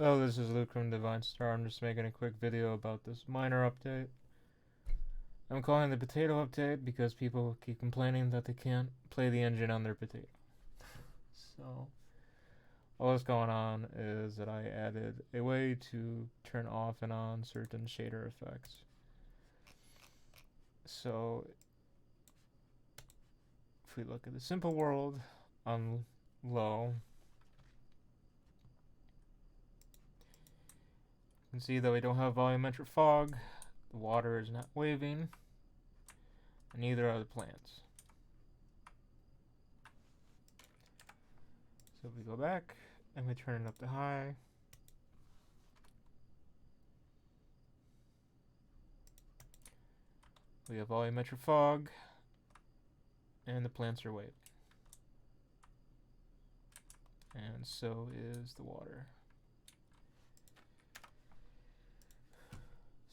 Hello, this is Luke from Divine Star. I'm just making a quick video about this minor update. I'm calling it the potato update because people keep complaining that they can't play the engine on their potato. So, all that's going on is that I added a way to turn off and on certain shader effects. So, if we look at the simple world on low, you can see that we don't have volumetric fog, the water is not waving, and neither are the plants. So if we go back and we turn it up to high, we have volumetric fog, and the plants are waving. And so is the water.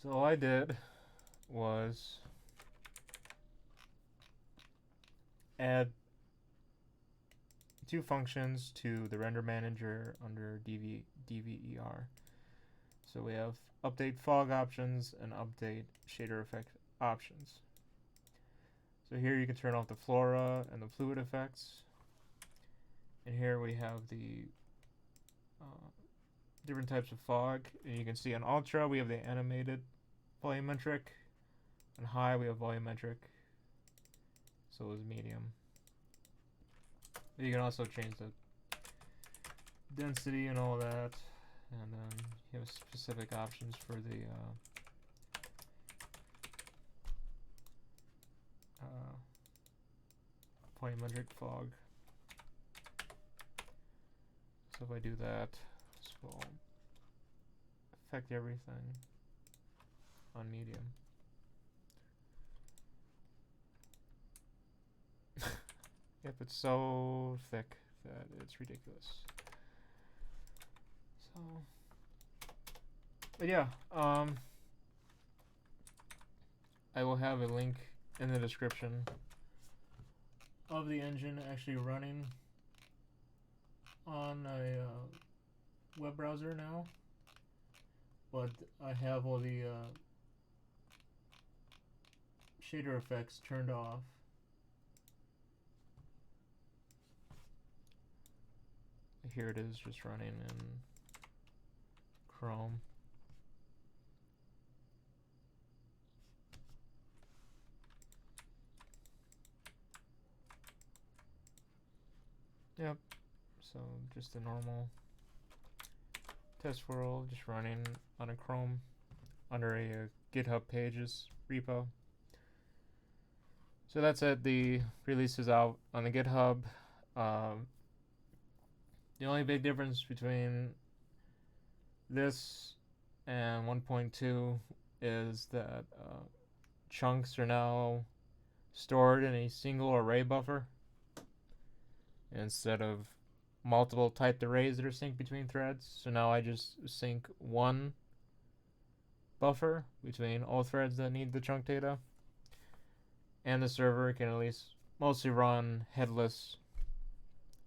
So all I did was add two functions to the render manager under DVER. So we have update fog options and update shader effect options. So here you can turn off the flora and the fluid effects. And here we have the different types of fog. And you can see on ultra we have the animated volumetric, and high we have volumetric. So is medium. You can also change the density and all that, and then you have specific options for the volumetric fog. So if I do that, this will affect everything on medium. Yep, it's so thick that it's ridiculous. So, but yeah, I will have a link in the description of the engine actually running on a web browser now, but I have all the shader effects turned off. Here it is, just running in Chrome. Yep, so just a normal test world, just running on a Chrome under a GitHub pages repo. So that's it, the release is out on the GitHub. The only big difference between this and 1.2 is that chunks are now stored in a single array buffer instead of multiple typed arrays that are synced between threads. So now I just sync one buffer between all threads that need the chunk data, and the server can at least mostly run headless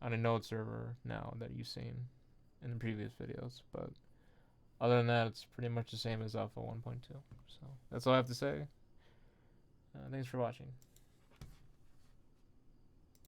on a node server now that you've seen in the previous videos. But other than that, it's pretty much the same as Alpha 1.2. So that's all I have to say. Thanks for watching.